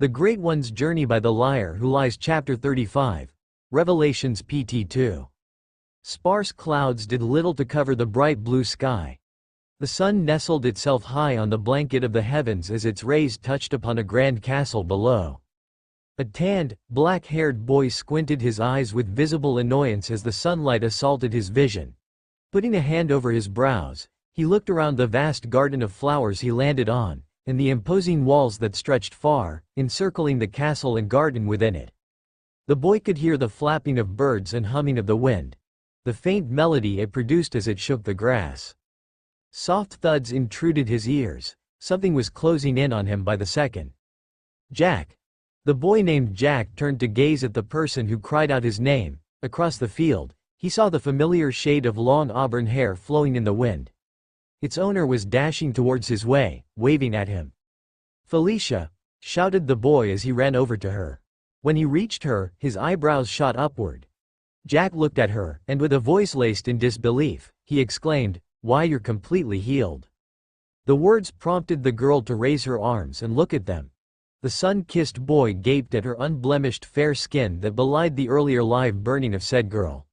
The Great One's Journey by the Lier Who Lies Chapter 35. Revelations PT2. Sparse clouds did little to cover the bright blue sky. The sun nestled itself high on the blanket of the heavens as its rays touched upon a grand castle below. A tanned, black-haired boy squinted his eyes with visible annoyance as the sunlight assaulted his vision. Putting a hand over his brows, he looked around the vast garden of flowers he landed on, and the imposing walls that stretched far, encircling the castle and garden within it. The boy could hear the flapping of birds and humming of the wind, the faint melody it produced as it shook the grass. Soft thuds intruded his ears. Something was closing in on him by the second. Jack. The boy named Jack turned to gaze at the person who cried out his name. Across the field, he saw the familiar shade of long auburn hair flowing in the wind. Its owner was dashing towards his way, waving at him. "Felicia!" shouted the boy as he ran over to her. When he reached her, his eyebrows shot upward. Jack looked at her, and with a voice laced in disbelief, he exclaimed, "Why, you're completely healed." The words prompted the girl to raise her arms and look at them. The sun-kissed boy gaped at her unblemished fair skin that belied the earlier live burning of said girl.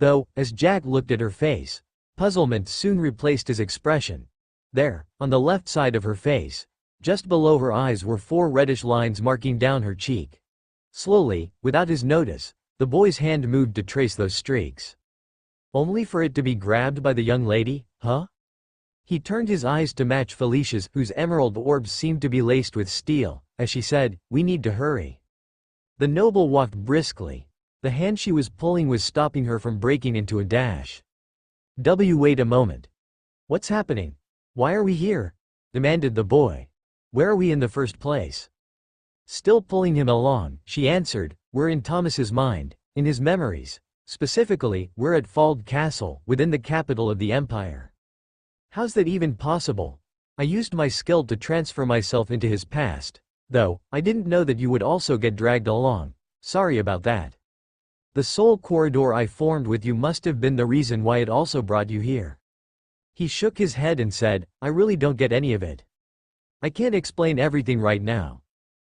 Though, as Jack looked at her face, puzzlement soon replaced his expression. There, on the left side of her face, just below her eyes were 4 reddish lines marking down her cheek. Slowly, without his notice, the boy's hand moved to trace those streaks. Only for it to be grabbed by the young lady, huh? He turned his eyes to match Felicia's, whose emerald orbs seemed to be laced with steel, as she said, "We need to hurry." The noble walked briskly. The hand she was pulling was stopping her from breaking into a dash. Wait a moment. What's happening? Why are we here? Demanded the boy. Where are we in the first place? Still pulling him along, she answered, "We're in Thomas's mind, in his memories. Specifically, we're at Fald Castle, within the capital of the Empire." "How's that even possible? I used my skill to transfer myself into his past. Though, I didn't know that you would also get dragged along. Sorry about that. The soul corridor I formed with you must have been the reason why it also brought you here." He shook his head and said, "I really don't get any of it. I can't explain everything right now.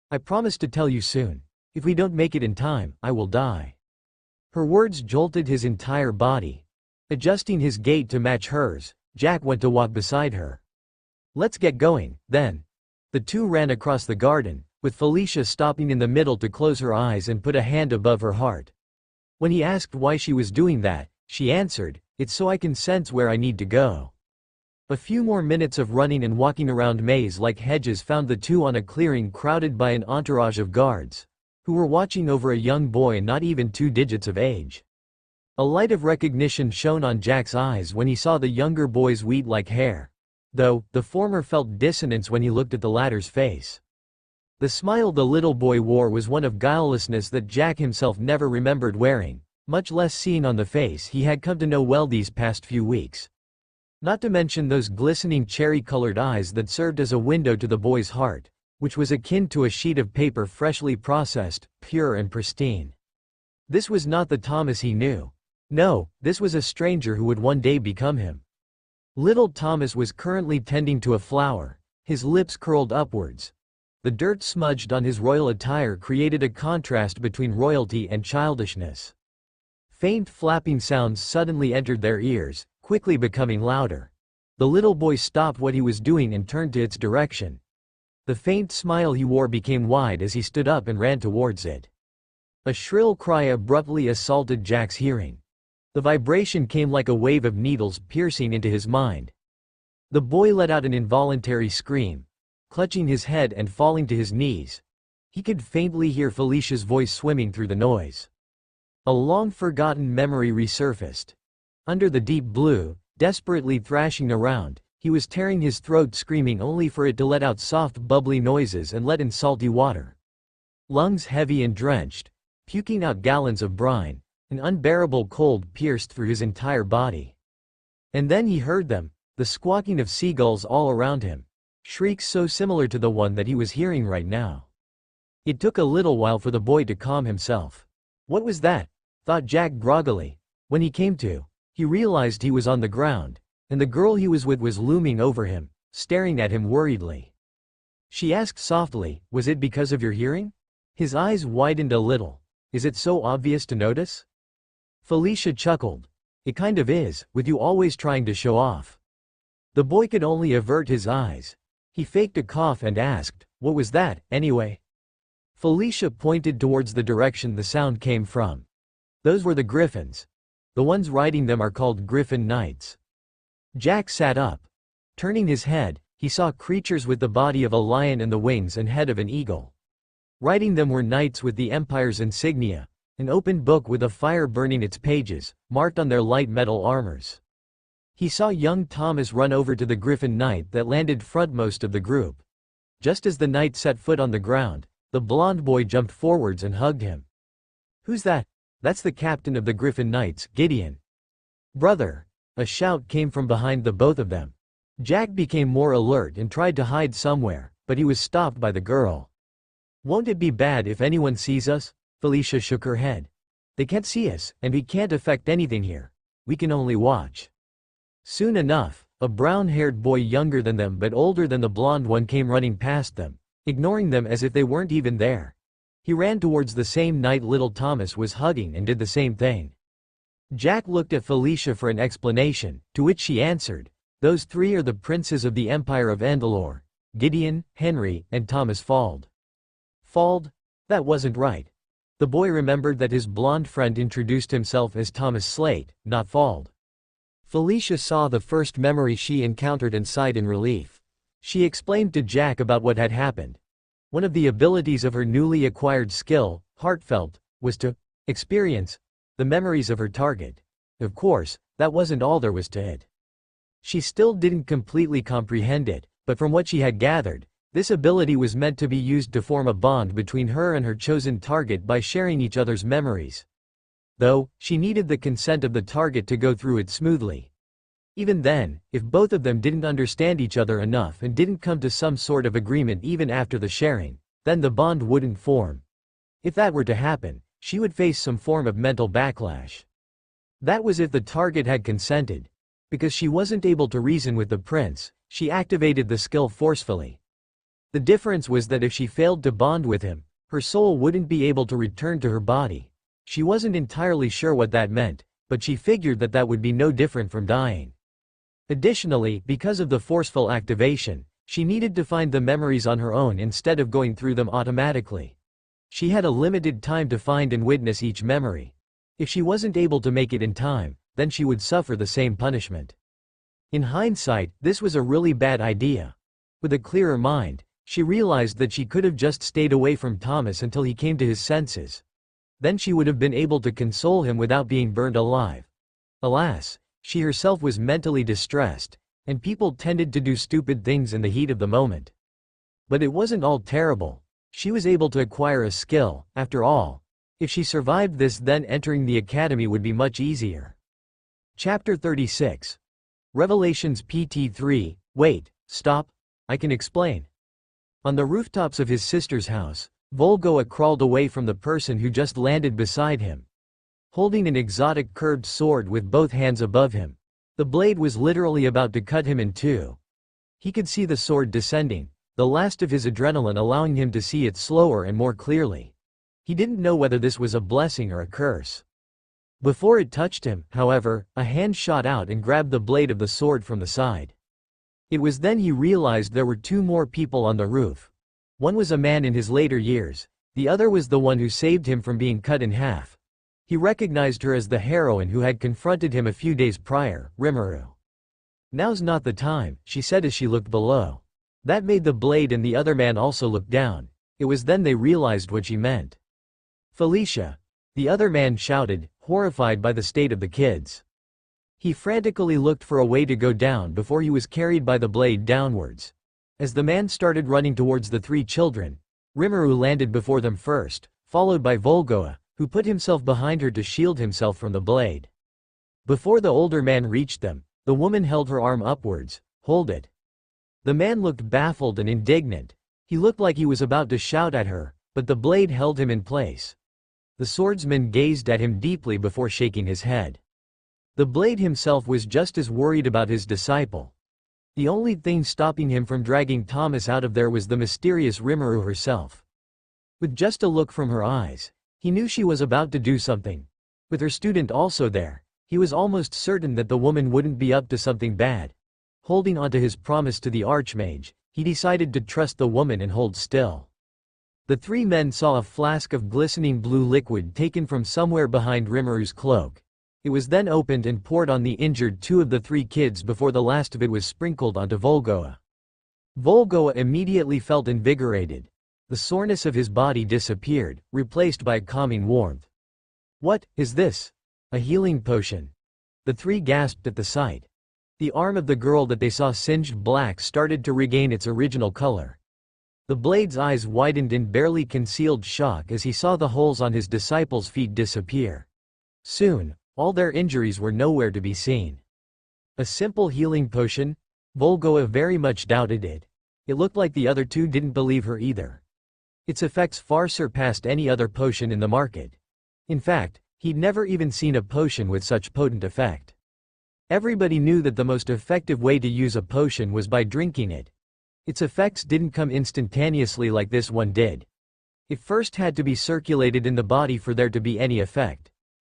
I promise to tell you soon. If we don't make it in time, I will die." Her words jolted his entire body. Adjusting his gait to match hers, Jack went to walk beside her. "Let's get going, then." The two ran across the garden, with Felicia stopping in the middle to close her eyes and put a hand above her heart. When he asked why she was doing that, she answered, "It's so I can sense where I need to go." A few more minutes of running and walking around maze-like hedges found the two on a clearing crowded by an entourage of guards, who were watching over a young boy not even 2 digits of age. A light of recognition shone on Jack's eyes when he saw the younger boy's wheat-like hair, though the former felt dissonance when he looked at the latter's face. The smile the little boy wore was one of guilelessness that Jack himself never remembered wearing, much less seeing on the face he had come to know well these past few weeks. Not to mention those glistening cherry-colored eyes that served as a window to the boy's heart, which was akin to a sheet of paper freshly processed, pure and pristine. This was not the Thomas he knew. No, this was a stranger who would one day become him. Little Thomas was currently tending to a flower, his lips curled upwards. The dirt smudged on his royal attire created a contrast between royalty and childishness. Faint flapping sounds suddenly entered their ears, quickly becoming louder. The little boy stopped what he was doing and turned to its direction. The faint smile he wore became wide as he stood up and ran towards it. A shrill cry abruptly assaulted Jack's hearing. The vibration came like a wave of needles piercing into his mind. The boy let out an involuntary scream, clutching his head and falling to his knees. He could faintly hear Felicia's voice swimming through the noise. A long-forgotten memory resurfaced. Under the deep blue, desperately thrashing around, he was tearing his throat screaming only for it to let out soft bubbly noises and let in salty water. Lungs heavy and drenched, puking out gallons of brine, an unbearable cold pierced through his entire body. And then he heard them, the squawking of seagulls all around him. Shrieks so similar to the one that he was hearing right now. It took a little while for the boy to calm himself. What was that? Thought Jack groggily. When he came to, he realized he was on the ground, and the girl he was with was looming over him, staring at him worriedly. She asked softly, "Was it because of your hearing?" His eyes widened a little. "Is it so obvious to notice?" Felicia chuckled. "It kind of is, with you always trying to show off." The boy could only avert his eyes. He faked a cough and asked, "What was that, anyway?" Felicia pointed towards the direction the sound came from. "Those were the griffins. The ones riding them are called griffin knights." Jack sat up. Turning his head, he saw creatures with the body of a lion and the wings and head of an eagle. Riding them were knights with the Empire's insignia, an open book with a fire burning its pages, marked on their light metal armors. He saw young Thomas run over to the griffin knight that landed frontmost of the group. Just as the knight set foot on the ground, the blond boy jumped forwards and hugged him. "Who's that?" "That's the captain of the griffin knights, Gideon." "Brother!" A shout came from behind the both of them. Jack became more alert and tried to hide somewhere, but he was stopped by the girl. "Won't it be bad if anyone sees us?" Felicia shook her head. "They can't see us, and we can't affect anything here. We can only watch." Soon enough, a brown-haired boy younger than them but older than the blonde one came running past them, ignoring them as if they weren't even there. He ran towards the same knight little Thomas was hugging and did the same thing. Jack looked at Felicia for an explanation, to which she answered, "Those three are the princes of the Empire of Andalore, Gideon, Henry, and Thomas Fald." Fald? That wasn't right. The boy remembered that his blonde friend introduced himself as Thomas Slate, not Fald. Felicia saw the first memory she encountered and sighed in relief. She explained to Jack about what had happened. One of the abilities of her newly acquired skill, Heartfelt, was to experience the memories of her target. Of course, that wasn't all there was to it. She still didn't completely comprehend it, but from what she had gathered, this ability was meant to be used to form a bond between her and her chosen target by sharing each other's memories. Though, she needed the consent of the target to go through it smoothly. Even then, if both of them didn't understand each other enough and didn't come to some sort of agreement even after the sharing, then the bond wouldn't form. If that were to happen, she would face some form of mental backlash. That was if the target had consented. Because she wasn't able to reason with the prince, she activated the skill forcefully. The difference was that if she failed to bond with him, her soul wouldn't be able to return to her body. She wasn't entirely sure what that meant, but she figured that that would be no different from dying. Additionally, because of the forceful activation, she needed to find the memories on her own instead of going through them automatically. She had a limited time to find and witness each memory. If she wasn't able to make it in time, then she would suffer the same punishment. In hindsight, this was a really bad idea. With a clearer mind, she realized that she could have just stayed away from Thomas until he came to his senses. Then she would have been able to console him without being burned alive. Alas, she herself was mentally distressed, and people tended to do stupid things in the heat of the moment. But it wasn't all terrible. She was able to acquire a skill, after all. If she survived this, then entering the academy would be much easier. Chapter 36. Revelations PT3. Wait, stop. I can explain. On the rooftops of his sister's house, Volgoa crawled away from the person who just landed beside him. Holding an exotic curved sword with both hands above him. The blade was literally about to cut him in two. He could see the sword descending, the last of his adrenaline allowing him to see it slower and more clearly. He didn't know whether this was a blessing or a curse. Before it touched him, however, a hand shot out and grabbed the blade of the sword from the side. It was then he realized there were two more people on the roof. One was a man in his later years, the other was the one who saved him from being cut in half. He recognized her as the heroine who had confronted him a few days prior, Rimuru. "Now's not the time," she said as she looked below. That made the blade and the other man also look down. It was then they realized what she meant. "Felicia!" the other man shouted, horrified by the state of the kids. He frantically looked for a way to go down before he was carried by the blade downwards. As the man started running towards the three children, Rimuru landed before them first, followed by Volgoa, who put himself behind her to shield himself from the blade. Before the older man reached them, the woman held her arm upwards. "Hold it." The man looked baffled and indignant. He looked like he was about to shout at her, but the blade held him in place. The swordsman gazed at him deeply before shaking his head. The blade himself was just as worried about his disciple. The only thing stopping him from dragging Thomas out of there was the mysterious Rimuru herself. With just a look from her eyes, he knew she was about to do something. With her student also there, he was almost certain that the woman wouldn't be up to something bad. Holding onto his promise to the Archmage, he decided to trust the woman and hold still. The three men saw a flask of glistening blue liquid taken from somewhere behind Rimuru's cloak. It was then opened and poured on the injured two of the three kids before the last of it was sprinkled onto Volgoa. Volgoa immediately felt invigorated. The soreness of his body disappeared, replaced by a calming warmth. "What is this? A healing potion?" The three gasped at the sight. The arm of the girl that they saw singed black started to regain its original color. The blade's eyes widened in barely concealed shock as he saw the holes on his disciples' feet disappear. Soon, all their injuries were nowhere to be seen. A simple healing potion? Volgoa very much doubted it. It looked like the other two didn't believe her either. Its effects far surpassed any other potion in the market. In fact, he'd never even seen a potion with such potent effect. Everybody knew that the most effective way to use a potion was by drinking it. Its effects didn't come instantaneously like this one did. It first had to be circulated in the body for there to be any effect.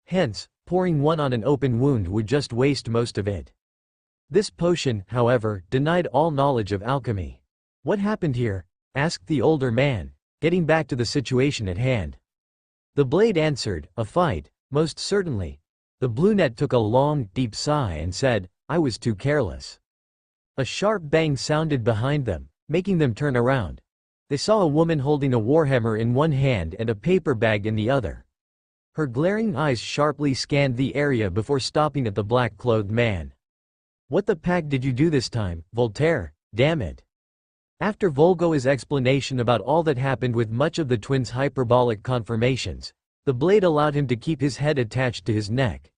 Hence, pouring one on an open wound would just waste most of it. This potion, however, denied all knowledge of alchemy. "What happened here?" asked the older man, getting back to the situation at hand. The blade answered, "A fight, most certainly." The brunette took a long, deep sigh and said, "I was too careless." A sharp bang sounded behind them, making them turn around. They saw a woman holding a warhammer in one hand and a paper bag in the other. Her glaring eyes sharply scanned the area before stopping at the black-clothed man. "What the pack did you do this time, Voltaire? Damn it." After Volgoa's explanation about all that happened with much of the twins' hyperbolic confirmations, the blade allowed him to keep his head attached to his neck.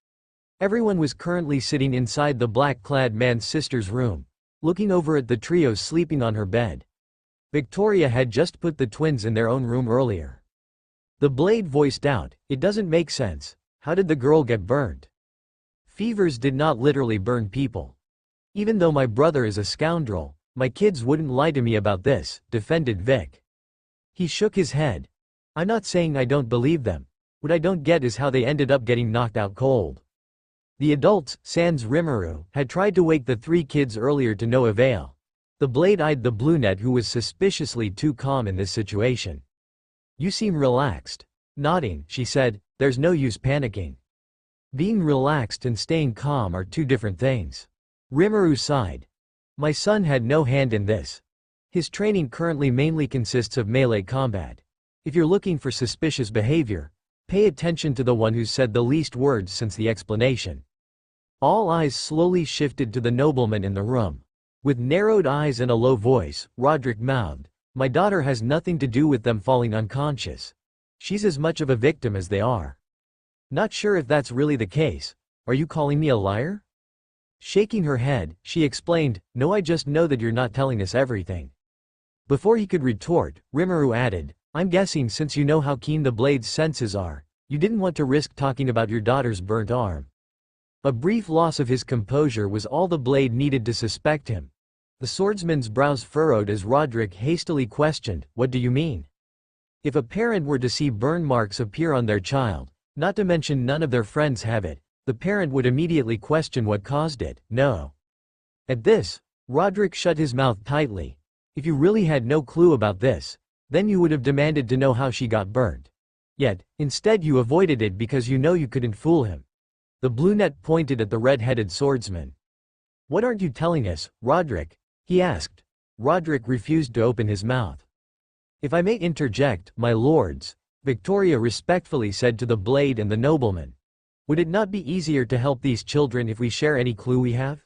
Everyone was currently sitting inside the black-clad man's sister's room, looking over at the trio sleeping on her bed. Victoria had just put the twins in their own room earlier. The blade voiced out, "It doesn't make sense. How did the girl get burnt?" "Fevers did not literally burn people. Even though my brother is a scoundrel, my kids wouldn't lie to me about this," defended Vic. He shook his head. "I'm not saying I don't believe them. What I don't get is how they ended up getting knocked out cold." The adults, sans Rimuru, had tried to wake the three kids earlier to no avail. The blade eyed the brunette, who was suspiciously too calm in this situation. "You seem relaxed." Nodding, she said, "There's no use panicking. Being relaxed and staying calm are two different things." Rimuru sighed. "My son had no hand in this. His training currently mainly consists of melee combat. If you're looking for suspicious behavior, pay attention to the one who's said the least words since the explanation." All eyes slowly shifted to the nobleman in the room. With narrowed eyes and a low voice, Roderick mouthed, "My daughter has nothing to do with them falling unconscious. She's as much of a victim as they are." "Not sure if that's really the case. Are you calling me a liar?" Shaking her head, she explained, "No, I just know that you're not telling us everything." Before he could retort, Rimuru added, "I'm guessing since you know how keen the blade's senses are, you didn't want to risk talking about your daughter's burnt arm." A brief loss of his composure was all the blade needed to suspect him. The swordsman's brows furrowed as Roderick hastily questioned, "What do you mean?" If a parent were to see burn marks appear on their child, not to mention none of their friends have it, the parent would immediately question what caused it. No. At this, Roderick shut his mouth tightly. "If you really had no clue about this, then you would have demanded to know how she got burnt. Yet, instead you avoided it because you know you couldn't fool him." The brunette pointed at the red-headed swordsman. "What aren't you telling us, Roderick?" he asked. Roderick refused to open his mouth. "If I may interject, my lords," Victoria respectfully said to the blade and the nobleman, "would it not be easier to help these children if we share any clue we have?"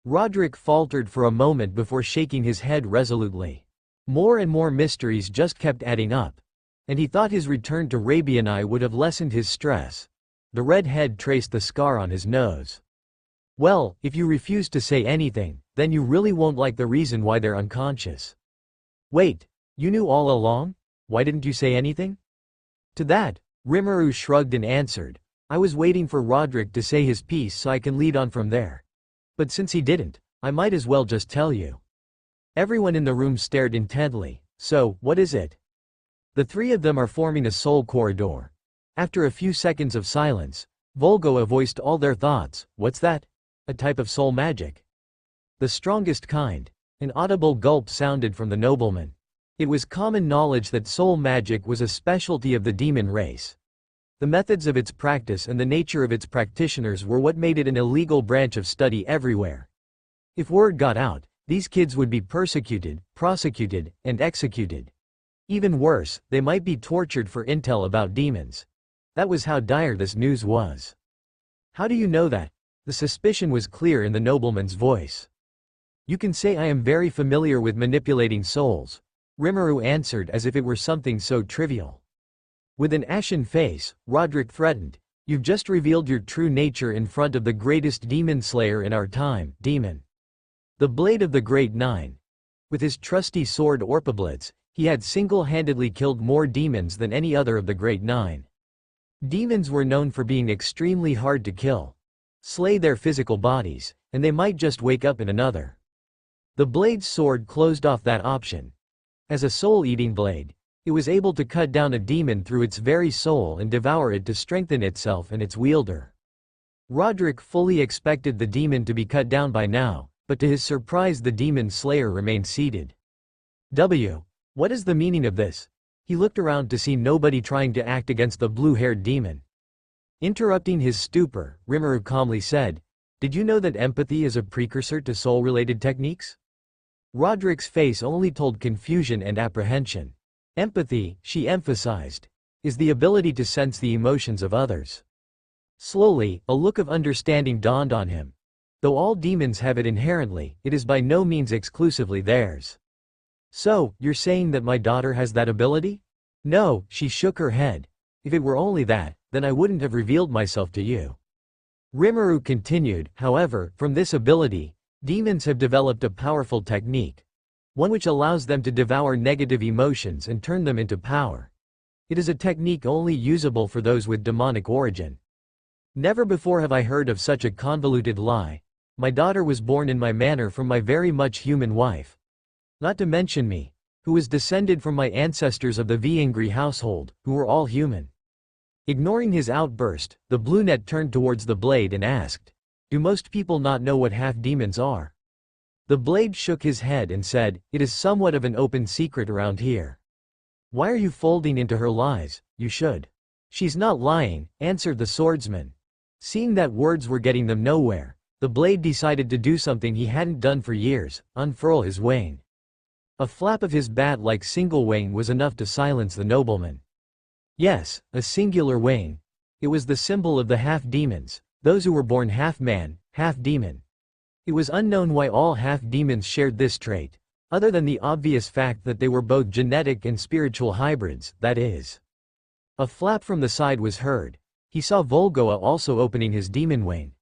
Roderick faltered for a moment before shaking his head resolutely. More and more mysteries just kept adding up, and he thought his return to Rabiani would have lessened his stress. The red head traced the scar on his nose. "Well, if you refuse to say anything, then you really won't like the reason why they're unconscious." "Wait, you knew all along? Why didn't you say anything?" To that, Rimuru shrugged and answered, "I was waiting for Roderick to say his piece so I can lead on from there. But since he didn't, I might as well just tell you. Everyone in the room stared intently. So, what is it? The three of them are forming a soul corridor. After a few seconds of silence, Volgoa voiced all their thoughts. What's that? A type of soul magic. The strongest kind. An audible gulp sounded from the nobleman. It was common knowledge that soul magic was a specialty of the demon race. The methods of its practice and the nature of its practitioners were what made it an illegal branch of study everywhere. If word got out, these kids would be persecuted, prosecuted, and executed. Even worse, they might be tortured for intel about demons. That was how dire this news was. How do you know that? The suspicion was clear in the nobleman's voice. You can say I am very familiar with manipulating souls, Rimuru answered as if it were something so trivial. With an ashen face, Roderick threatened, you've just revealed your true nature in front of the greatest demon slayer in our time, demon. The blade of the Great Nine. With his trusty sword Orpablitz, he had single-handedly killed more demons than any other of the Great Nine. Demons were known for being extremely hard to kill. Slay their physical bodies, and they might just wake up in another. The blade's sword closed off that option. As a soul-eating blade, it was able to cut down a demon through its very soul and devour it to strengthen itself and its wielder. Roderick fully expected the demon to be cut down by now, but to his surprise the demon slayer remained seated. What is the meaning of this? He looked around to see nobody trying to act against the blue-haired demon. Interrupting his stupor, Rimuru calmly said, did you know that empathy is a precursor to soul-related techniques? Roderick's face only told confusion and apprehension. Empathy, she emphasized, is the ability to sense the emotions of others. Slowly, a look of understanding dawned on him. Though all demons have it inherently, it is by no means exclusively theirs. So, you're saying that my daughter has that ability? No, she shook her head. If it were only that, then I wouldn't have revealed myself to you. Rimuru continued, however, from this ability, demons have developed a powerful technique. One which allows them to devour negative emotions and turn them into power. It is a technique only usable for those with demonic origin. Never before have I heard of such a convoluted lie. My daughter was born in my manner from my very much human wife. Not to mention me, who was descended from my ancestors of the Viengri household, who were all human. Ignoring his outburst, the brunette turned towards the blade and asked, do most people not know what half-demons are? The blade shook his head and said, it is somewhat of an open secret around here. Why are you folding into her lies? You should. She's not lying, answered the swordsman. Seeing that words were getting them nowhere, the blade decided to do something he hadn't done for years, unfurl his wing. A flap of his bat-like single wing was enough to silence the nobleman. Yes, a singular wing. It was the symbol of the half-demons, those who were born half-man, half-demon. It was unknown why all half-demons shared this trait, other than the obvious fact that they were both genetic and spiritual hybrids, that is. A flap from the side was heard. He saw Volgoa also opening his demon wing.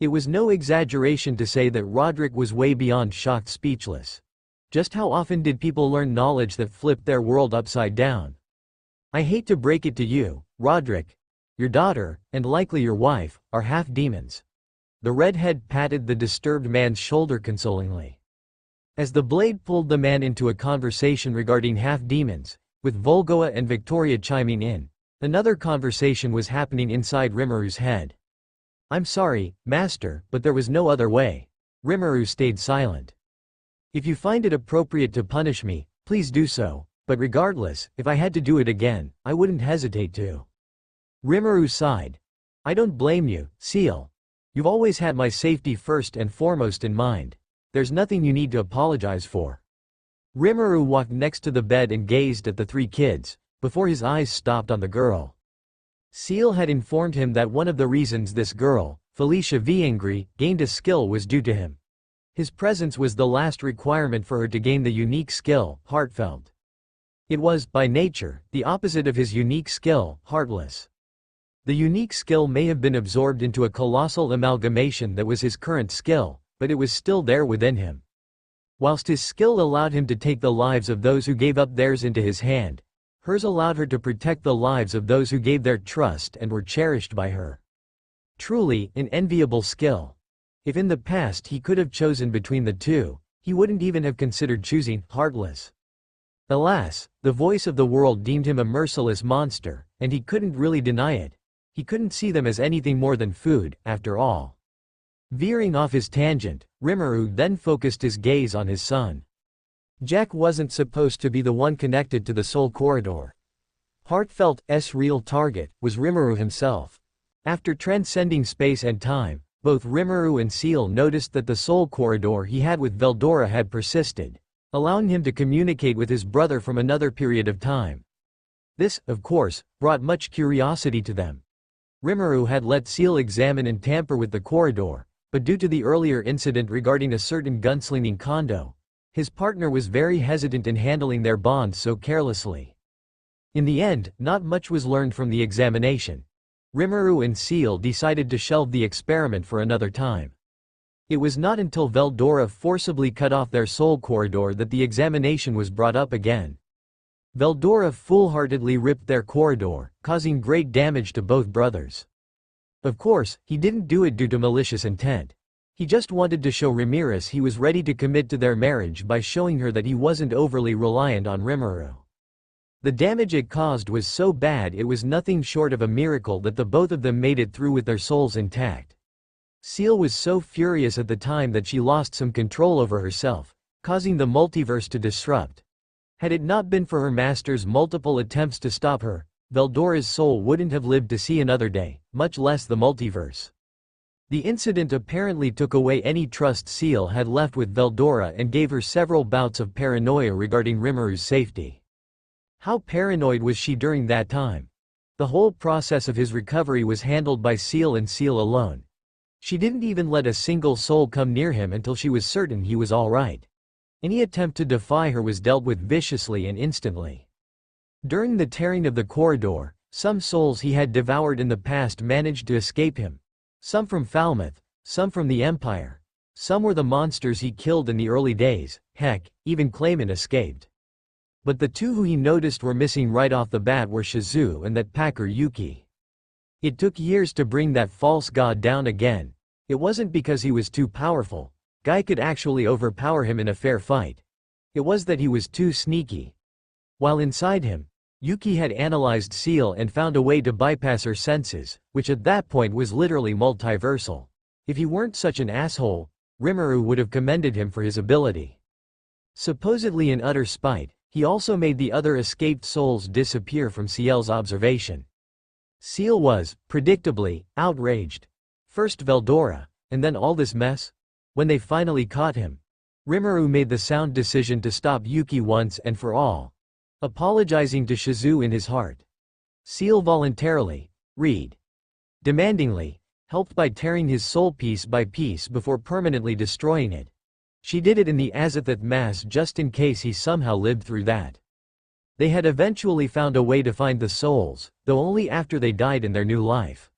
It was no exaggeration to say that Roderick was way beyond shocked speechless. Just how often did people learn knowledge that flipped their world upside down? I hate to break it to you, Roderick. Your daughter, and likely your wife, are half-demons. The redhead patted the disturbed man's shoulder consolingly. As the blade pulled the man into a conversation regarding half-demons, with Volgoa and Victoria chiming in, another conversation was happening inside Rimuru's head. I'm sorry, master, but there was no other way. Rimuru stayed silent. If you find it appropriate to punish me, please do so, but regardless, if I had to do it again, I wouldn't hesitate to. Rimuru sighed. I don't blame you, Seal. You've always had my safety first and foremost in mind. There's nothing you need to apologize for. Rimuru walked next to the bed and gazed at the three kids, before his eyes stopped on the girl. Seal had informed him that one of the reasons this girl, Felicia Viengri, gained a skill was due to him. His presence was the last requirement for her to gain the unique skill, Heartfelt. It was, by nature, the opposite of his unique skill, Heartless. The unique skill may have been absorbed into a colossal amalgamation that was his current skill, but it was still there within him. Whilst his skill allowed him to take the lives of those who gave up theirs into his hand, hers allowed her to protect the lives of those who gave their trust and were cherished by her. Truly, an enviable skill. If in the past he could have chosen between the two, he wouldn't even have considered choosing Heartless. Alas, the voice of the world deemed him a merciless monster, and he couldn't really deny it. He couldn't see them as anything more than food, after all. Veering off his tangent, Rimuru then focused his gaze on his son. Jack wasn't supposed to be the one connected to the soul corridor. Heartfelt's real target was Rimuru himself. After transcending space and time, both Rimuru and Seal noticed that the soul corridor he had with Veldora had persisted, allowing him to communicate with his brother from another period of time. This, of course, brought much curiosity to them. Rimuru had let Seal examine and tamper with the corridor, but due to the earlier incident regarding a certain gunslinging condo, his partner was very hesitant in handling their bond so carelessly. In the end, not much was learned from the examination. Rimuru and Seal decided to shelve the experiment for another time. It was not until Veldora forcibly cut off their soul corridor that the examination was brought up again. Veldora foolhardily ripped their corridor, causing great damage to both brothers. Of course, he didn't do it due to malicious intent. He just wanted to show Ramirez he was ready to commit to their marriage by showing her that he wasn't overly reliant on Rimuru. The damage it caused was so bad it was nothing short of a miracle that the both of them made it through with their souls intact. Seal was so furious at the time that she lost some control over herself, causing the multiverse to disrupt. Had it not been for her master's multiple attempts to stop her, Veldora's soul wouldn't have lived to see another day, much less the multiverse. The incident apparently took away any trust Seal had left with Veldora and gave her several bouts of paranoia regarding Rimuru's safety. How paranoid was she during that time? The whole process of his recovery was handled by Seal and Seal alone. She didn't even let a single soul come near him until she was certain he was alright. Any attempt to defy her was dealt with viciously and instantly. During the tearing of the corridor, some souls he had devoured in the past managed to escape him. Some from Falmouth, some from the Empire. Some were the monsters he killed in the early days, heck, even Clayman escaped. But the two who he noticed were missing right off the bat were Shizu and that packer Yuki. It took years to bring that false god down again. It wasn't because he was too powerful. Guy could actually overpower him in a fair fight. It was that he was too sneaky. While inside him, Yuki had analyzed Seal and found a way to bypass her senses, which at that point was literally multiversal. If he weren't such an asshole, Rimuru would have commended him for his ability. Supposedly in utter spite, he also made the other escaped souls disappear from Ciel's observation. Seal was, predictably, outraged. First Veldora, and then all this mess? When they finally caught him, Rimuru made the sound decision to stop Yuki once and for all, apologizing to Shizu in his heart. Seal voluntarily, demandingly, helped by tearing his soul piece by piece before permanently destroying it. She did it in the Azathoth Mass just in case he somehow lived through that. They had eventually found a way to find the souls, though only after they died in their new life.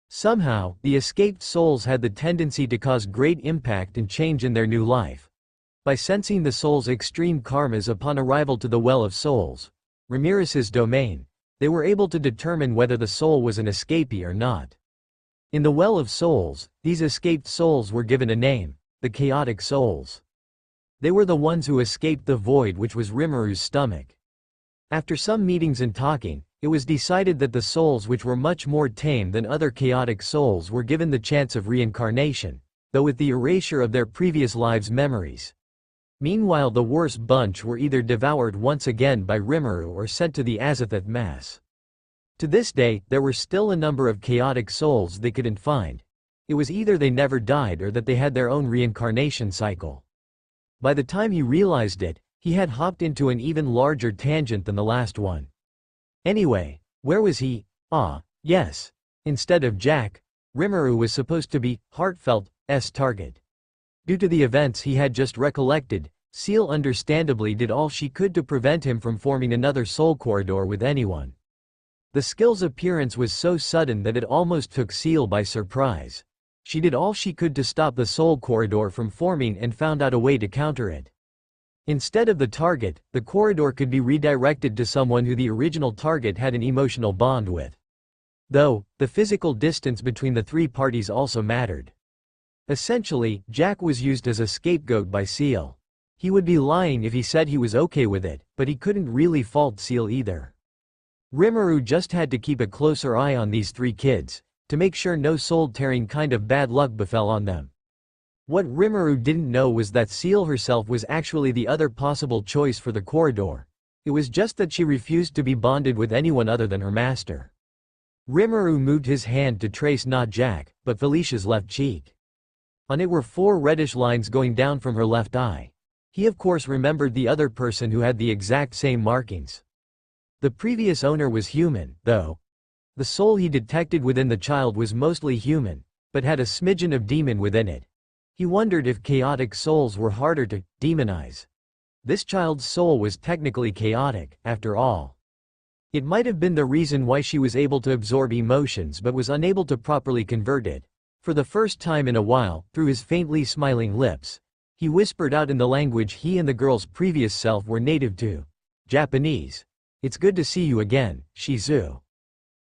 Somehow, the escaped souls had the tendency to cause great impact and change in their new life. By sensing the soul's extreme karmas upon arrival to the Well of Souls, Ramirez's domain, they were able to determine whether the soul was an escapee or not. In the Well of Souls, these escaped souls were given a name, the Chaotic Souls. They were the ones who escaped the void which was Rimuru's stomach. After some meetings and talking, it was decided that the souls which were much more tame than other chaotic souls were given the chance of reincarnation, though with the erasure of their previous lives' memories. Meanwhile the worst bunch were either devoured once again by Rimuru or sent to the Azathoth Mass. To this day, there were still a number of chaotic souls they couldn't find. It was either they never died or that they had their own reincarnation cycle. By the time he realized it, he had hopped into an even larger tangent than the last one. Anyway, where was he? Yes. Instead of Jack, Rimuru was supposed to be Heartfelt's target. Due to the events he had just recollected, Seal understandably did all she could to prevent him from forming another soul corridor with anyone. The skill's appearance was so sudden that it almost took Seal by surprise. She did all she could to stop the soul corridor from forming and found out a way to counter it. Instead of the target, the corridor could be redirected to someone who the original target had an emotional bond with. Though, the physical distance between the three parties also mattered. Essentially, Jack was used as a scapegoat by Seal. He would be lying if he said he was okay with it, but he couldn't really fault Seal either. Rimuru just had to keep a closer eye on these three kids, to make sure no soul-tearing kind of bad luck befell on them. What Rimuru didn't know was that Seal herself was actually the other possible choice for the corridor. It was just that she refused to be bonded with anyone other than her master. Rimuru moved his hand to trace not Jack, but Felicia's left cheek. On it were 4 reddish lines going down from her left eye. He of course remembered the other person who had the exact same markings. The previous owner was human, though. The soul he detected within the child was mostly human, but had a smidgen of demon within it. He wondered if chaotic souls were harder to demonize. This child's soul was technically chaotic, after all. It might have been the reason why she was able to absorb emotions but was unable to properly convert it. For the first time in a while, through his faintly smiling lips, he whispered out in the language he and the girl's previous self were native to. Japanese. "It's good to see you again, Shizu."